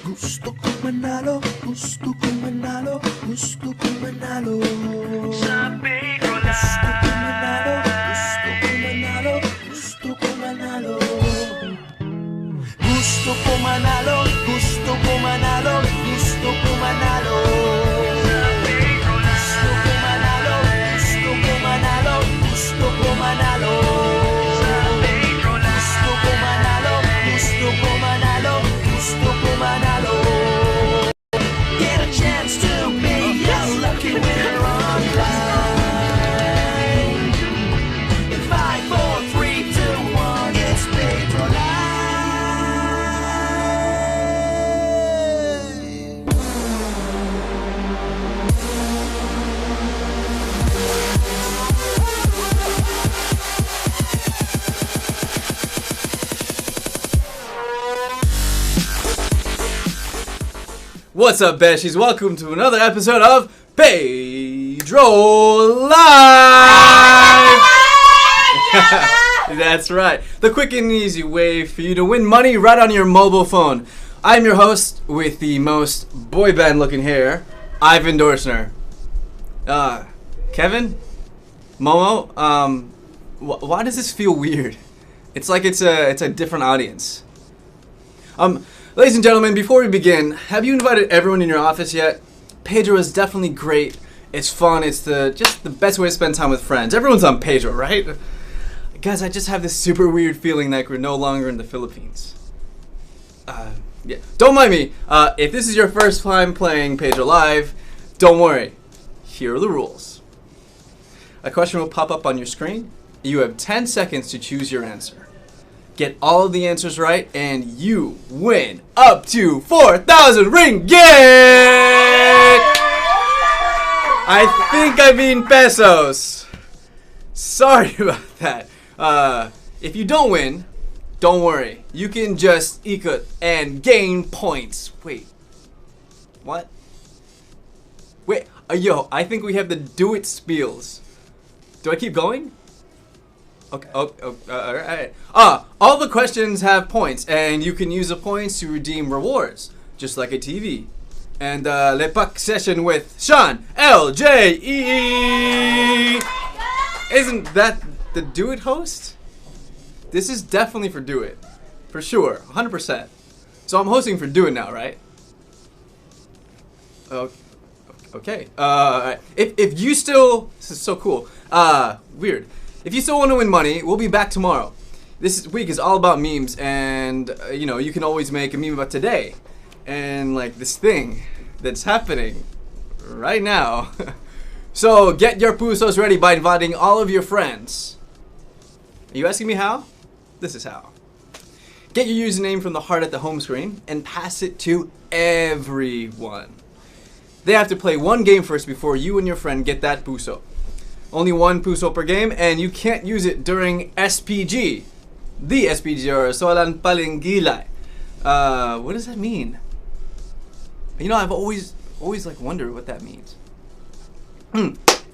Gusto ko manalo, gusto ko manalo, gusto ko manalo. Sa Paydro Live. Gusto ko manalo, gusto ko manalo, gusto ko manalo. Gusto ko manalo, gusto ko manalo. Sa Paydro Live. Gusto ko manalo, gusto ko manalo, gusto ko manalo. Sa Paydro Live. Gusto ko manalo, gusto ko manalo, gusto ko manalo. Get a chance to be a lucky winner online. In 5, 4, 3, 2, 1, it's Paydro Live. What's up, Beshies? Welcome to another episode of Paydro Live! That's right. The quick and easy way for you to win money right on your mobile phone. I'm your host with the most boy band looking hair, Ivan Dorsner. Kevin? Momo? Why does this feel weird? It's like it's a different audience. Ladies and gentlemen, before we begin, have you invited everyone in your office yet? Paydro is definitely great. It's fun. It's just the best way to spend time with friends. Everyone's on Paydro, right? Guys, I just have this super weird feeling like we're no longer in the Philippines. Yeah. Don't mind me. If this is your first time playing Paydro Live, don't worry. Here are the rules. A question will pop up on your screen. You have 10 seconds to choose your answer. Get all of the answers right, and you win up to 4,000 ringgit! I think I mean pesos. Sorry about that. If you don't win, don't worry. You can just ikut and gain points. Wait. What? Wait. Yo, I think we have the Dooit spiels. Do I keep going? Okay. Alright. All the questions have points, and you can use the points to redeem rewards, just like a TV. And Lepak session with Sean LJE. Isn't that the Dooit host? This is definitely for Dooit, for sure, 100%. So I'm hosting for Dooit now, right? Okay. If you still, this is so cool. Weird. If you still want to win money, we'll be back tomorrow. This week is all about memes, and you can always make a meme about today, and like this thing that's happening right now. So get your pusos ready by inviting all of your friends. Are you asking me how? This is how. Get your username from the heart at the home screen and pass it to everyone. They have to play one game first before you and your friend get that puso. Only one puso per game, and you can't use it during SPG. The SPG, or Solan Palengilay. What does that mean? I've always like wondered what that means.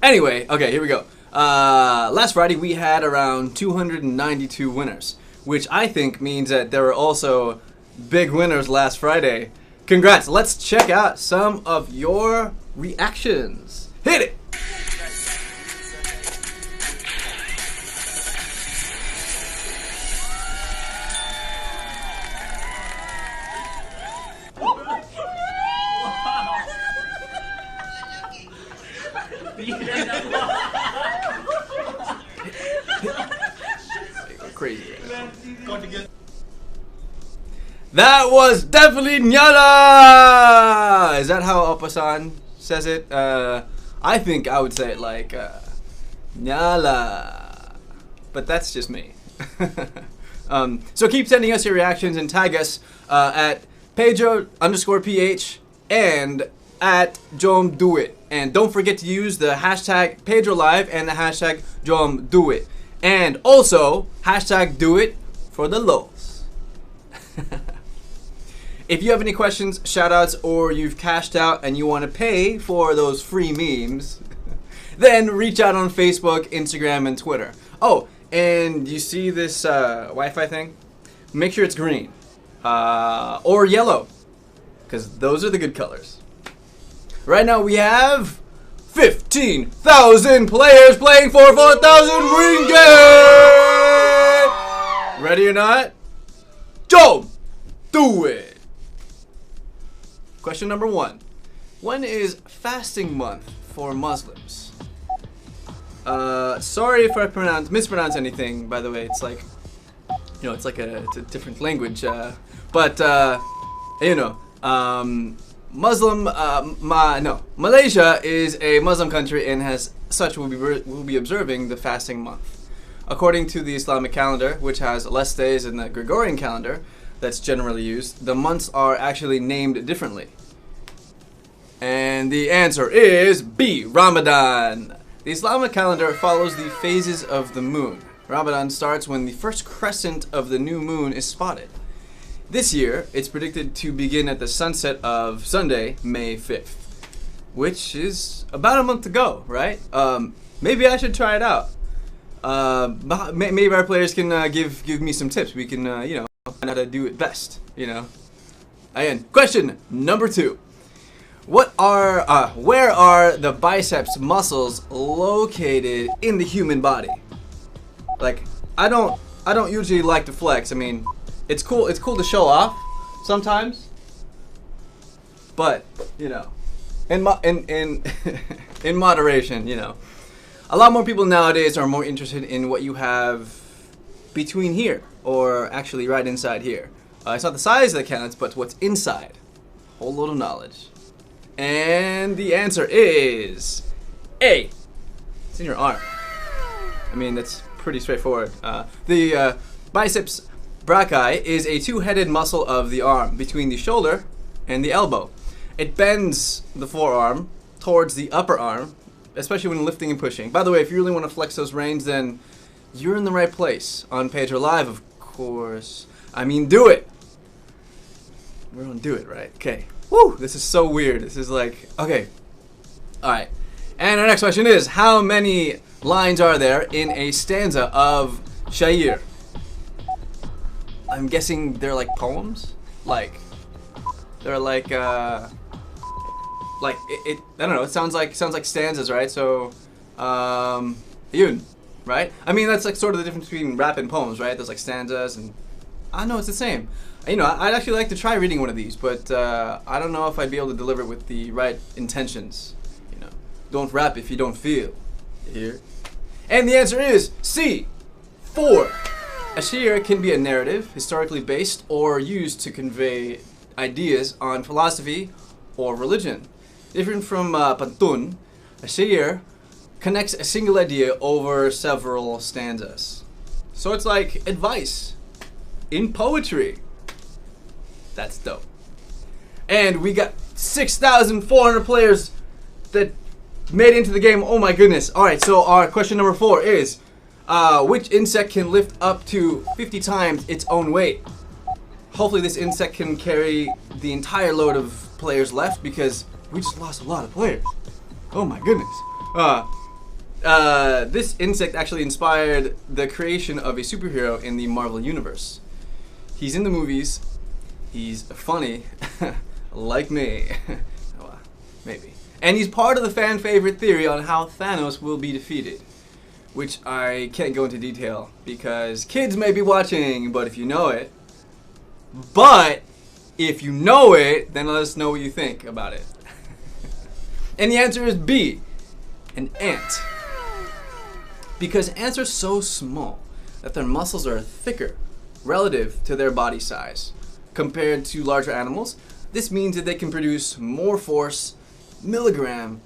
Anyway, okay, here we go. Last Friday we had around 292 winners, which I think means that there were also big winners last Friday. Congrats. Let's check out some of your reactions. Hit it! Crazy. That was definitely Nyala! Is that how Opasan says it? I think I would say it like Nyala. But that's just me. So keep sending us your reactions and tag us at Paydro_PH and at Jom Dooit. And don't forget to use the hashtag Paydro Live and the hashtag Jom Dooit. And also, hashtag Dooit for the lows. If you have any questions, shoutouts, or you've cashed out and you want to pay for those free memes, then reach out on Facebook, Instagram, and Twitter. Oh, and you see this Wi-Fi thing? Make sure it's green or yellow. because those are the good colors. Right now we have 15,000 players playing for 4,000 ringgit. Ready or not? Don't do it. Question number 1. When is fasting month for Muslims? Sorry if I mispronounce anything. By the way, it's like, you know, it's a different language. Malaysia is a Muslim country and has such will be observing the fasting month. According to the Islamic calendar, which has less days than the Gregorian calendar that's generally used, the months are actually named differently. And the answer is B, Ramadan. The Islamic calendar follows the phases of the moon. Ramadan starts when the first crescent of the new moon is spotted. This year, it's predicted to begin at the sunset of Sunday, May 5th, which is about a month to go, right? Maybe I should try it out. Maybe our players can give me some tips. We can, find out how to do it best, Again, question number 2. Where are the biceps muscles located in the human body? Like, I don't usually like to flex. I mean, it's cool to show off sometimes, but in moderation. A lot more people nowadays are more interested in what you have between here, or actually right inside here. It's not the size that counts, but what's inside. Whole load of knowledge. And the answer is A. It's in your arm. I mean, that's pretty straightforward. The biceps brachii is a two-headed muscle of the arm between the shoulder and the elbow. It bends the forearm towards the upper arm, especially when lifting and pushing. By the way, if you really want to flex those reins, then you're in the right place. On Paydro Live, of course. I mean, do it. We're on Do It, right? Okay. Woo! This is so weird. This is like, okay. Alright. And our next question is, how many lines are there in a stanza of Shair? I'm guessing they're like poems? They're like I don't know, it sounds like stanzas, right? So, yun, right? I mean, that's like sort of the difference between rap and poems, right? There's like stanzas and, I know it's the same. I'd actually like to try reading one of these, but I don't know if I'd be able to deliver it with the right intentions. Don't rap if you don't feel. You hear? And the answer is C, 4. A shi'r can be a narrative, historically based, or used to convey ideas on philosophy or religion. Different from pantun, a shi'r connects a single idea over several stanzas. So it's like advice in poetry. That's dope. And we got 6,400 players that made it into the game. Oh my goodness. Alright, so our question number 4 is, which insect can lift up to 50 times its own weight? Hopefully this insect can carry the entire load of players left, because we just lost a lot of players. Oh my goodness. This insect actually inspired the creation of a superhero in the Marvel Universe. He's in the movies. He's funny, like me. Well, maybe. And he's part of the fan favorite theory on how Thanos will be defeated, which I can't go into detail because kids may be watching, but if you know it, then let us know what you think about it. And the answer is B, an ant. Because ants are so small that their muscles are thicker relative to their body size. Compared to larger animals, this means that they can produce more force milligram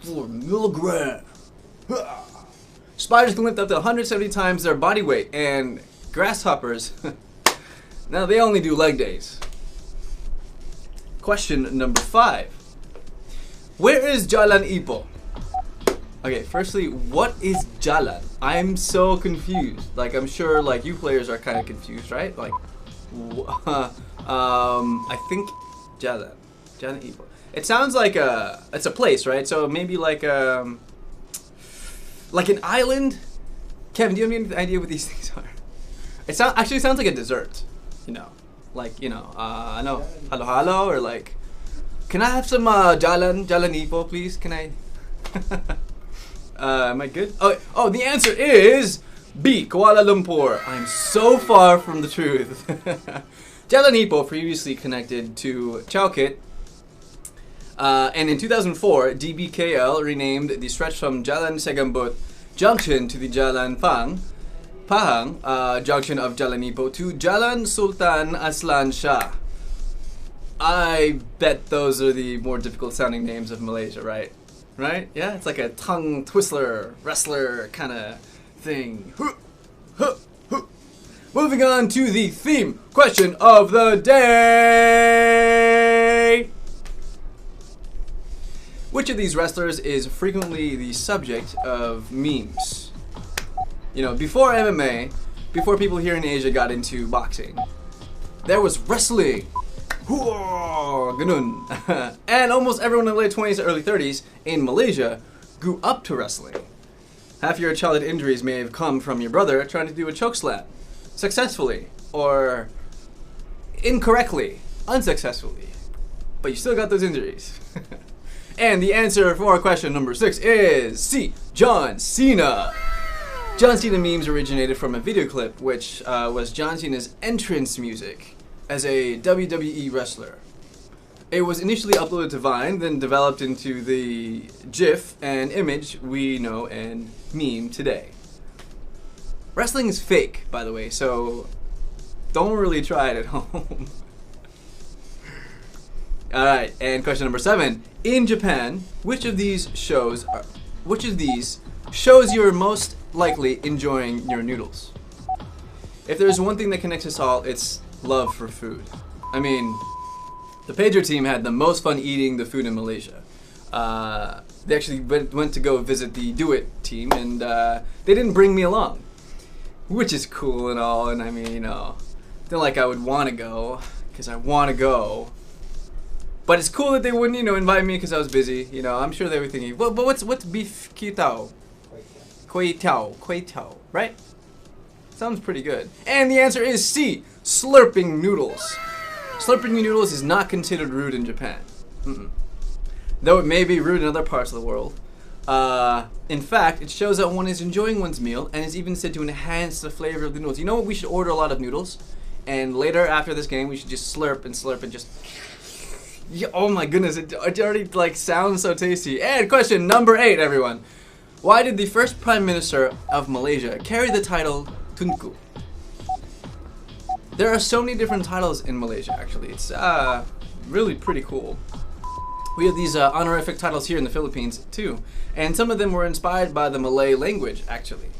for milligram. Spiders can lift up to 170 times their body weight, and grasshoppers, now they only do leg days. Question number 5. Where is Jalan Ipoh? Okay, firstly, what is Jalan? I'm so confused. Like, I'm sure like you players are kind of confused, right? Like, I think Jalan Ipoh. It sounds like it's a place, right? So maybe like an island. Kevin, do you have any idea what these things are? It actually sounds like a dessert, I know halo halo, or like Can I have some Jalan Ipo, please? Can I? Am I good? Oh, the answer is B, Kuala Lumpur. I'm so far from the truth. Jalan Ipo previously connected to Chowkit, and in 2004, DBKL renamed the stretch from Jalan Segambut Junction to the Jalan Pahang junction of Jalan Ipo to Jalan Sultan Aslan Shah. I bet those are the more difficult sounding names of Malaysia, right? Right? Yeah, it's like a tongue twistler, wrestler kind of thing. Moving on to the theme question of the day. Which of these wrestlers is frequently the subject of memes? You know, before MMA, before people here in Asia got into boxing, there was wrestling. Ganun. And almost everyone in the late 20s to early 30s in Malaysia grew up to wrestling. Half your childhood injuries may have come from your brother trying to do a choke slam successfully or incorrectly, unsuccessfully. But you still got those injuries. And the answer for question number 6 is C, John Cena. John Cena memes originated from a video clip which was John Cena's entrance music as a WWE wrestler. It was initially uploaded to Vine, then developed into the GIF and image we know and meme today. Wrestling is fake, by the way, so don't really try it at home. Alright, and question number 7. In Japan, which of these shows you're most likely enjoying your noodles? If there's one thing that connects us all, it's love for food. I mean, the Paydro team had the most fun eating the food in Malaysia. They actually went to go visit the Dooit team, and they didn't bring me along, which is cool and all. And I mean, you know, it's not like I would want to go because I want to go, but it's cool that they wouldn't, you know, invite me because I was busy. You know, I'm sure they were thinking, well, but what's beef kitao? Kway Tao, right? Sounds pretty good. And the answer is C, slurping noodles. Slurping noodles is not considered rude in Japan. Though it may be rude in other parts of the world. In fact, it shows that one is enjoying one's meal and is even said to enhance the flavor of the noodles. You know what? We should order a lot of noodles, and later after this game, we should just slurp and just... Yeah, oh my goodness, it already like sounds so tasty. And question number 8, everyone. Why did the first Prime Minister of Malaysia carry the title Tunku? There are so many different titles in Malaysia, actually. It's really pretty cool. We have these honorific titles here in the Philippines, too. And some of them were inspired by the Malay language, actually.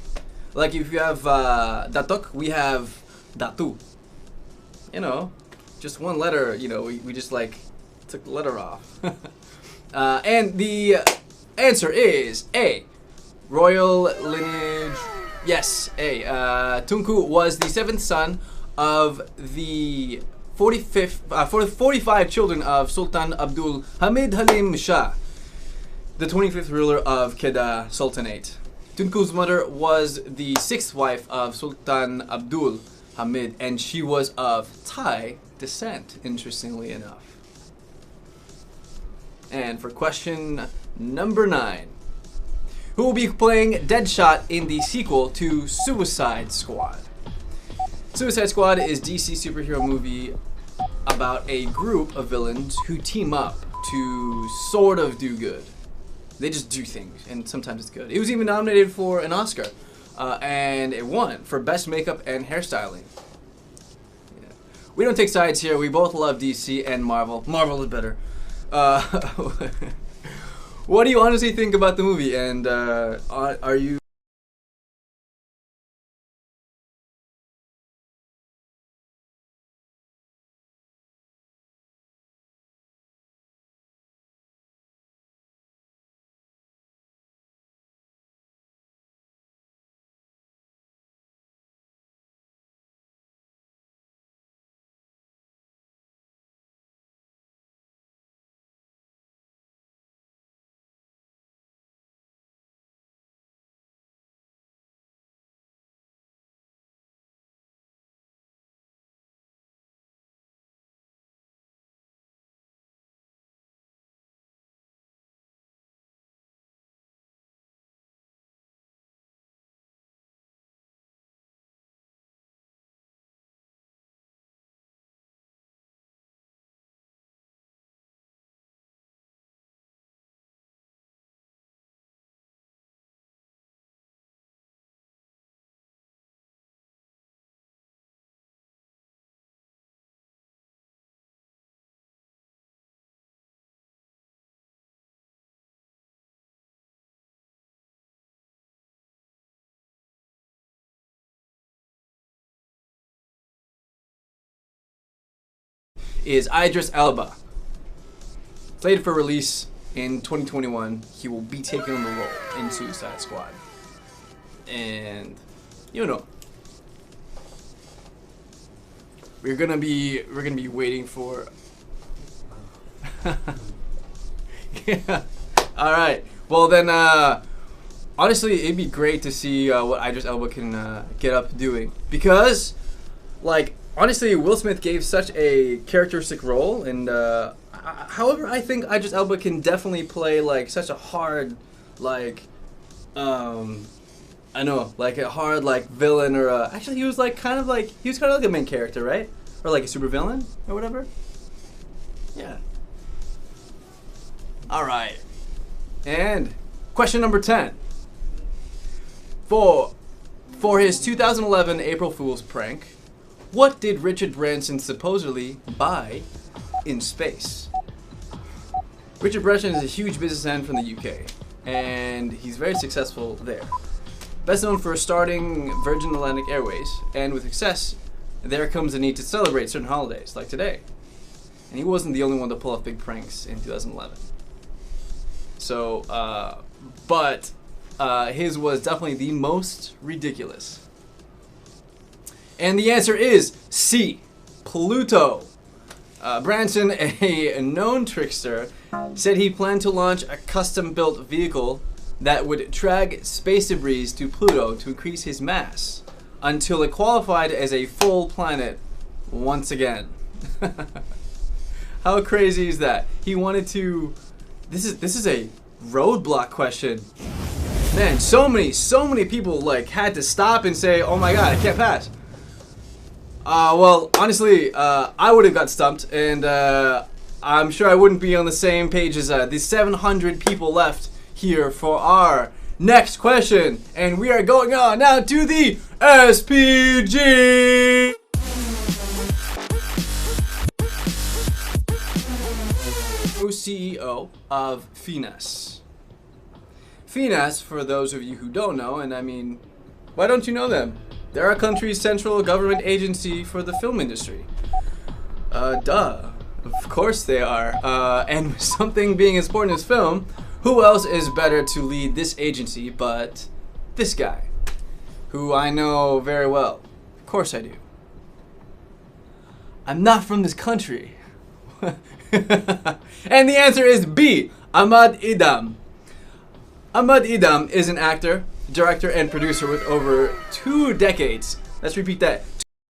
Like if you have Datuk, we have Datu. You know, just one letter, you know, we just like took the letter off. And the answer is A, royal lineage. Yes, A. Tunku was the 7th son of the 45 children of Sultan Abdul Hamid Halim Shah, the 25th ruler of Kedah Sultanate. Tunku's mother was the 6th wife of Sultan Abdul Hamid, and she was of Thai descent, interestingly enough. And for question number 9, who will be playing Deadshot in the sequel to Suicide Squad? Suicide Squad is DC's superhero movie about a group of villains who team up to sort of do good. They just do things, and sometimes it's good. It was even nominated for an Oscar, and it won for Best Makeup and Hairstyling. Yeah. We don't take sides here. We both love DC and Marvel. Marvel is better. What do you honestly think about the movie, and are you is Idris Elba. Slated for release in 2021, he will be taking on the role in Suicide Squad. And you know, we're gonna be waiting for. Yeah. All right. Well then, honestly, it'd be great to see what Idris Elba can get up doing, because, like, honestly, Will Smith gave such a characteristic role, and however, I think Idris Elba can definitely play like such a hard, like, I know, like a hard like villain, or actually he was kind of like a main character, right? Or like a super villain or whatever. Yeah. All right. And question number 10. For his 2011 April Fool's prank, what did Richard Branson supposedly buy in space? Richard Branson is a huge businessman from the UK, and he's very successful there. Best known for starting Virgin Atlantic Airways, and with success, there comes the need to celebrate certain holidays, like today. And he wasn't the only one to pull off big pranks in 2011. So, but his was definitely the most ridiculous. And the answer is C, Pluto. Branson, a known trickster, said he planned to launch a custom-built vehicle that would drag space debris to Pluto to increase his mass until it qualified as a full planet once again. How crazy is that? He wanted to. This is a roadblock question. Man, so many people like had to stop and say, "Oh my God, I can't pass." Well, honestly, I would have got stumped, and I'm sure I wouldn't be on the same page as the 700 people left here for our next question. And we are going on now to the SPG. CEO of FINAS. FINAS, for those of you who don't know, and I mean, why don't you know them? They're our country's central government agency for the film industry. Duh. Of course they are. And with something being as important as film, who else is better to lead this agency but this guy, who I know very well. Of course I do. I'm not from this country. And the answer is B, Ahmad Idam. Ahmad Idam is an actor, director, and producer with over 2 decades. Let's repeat that.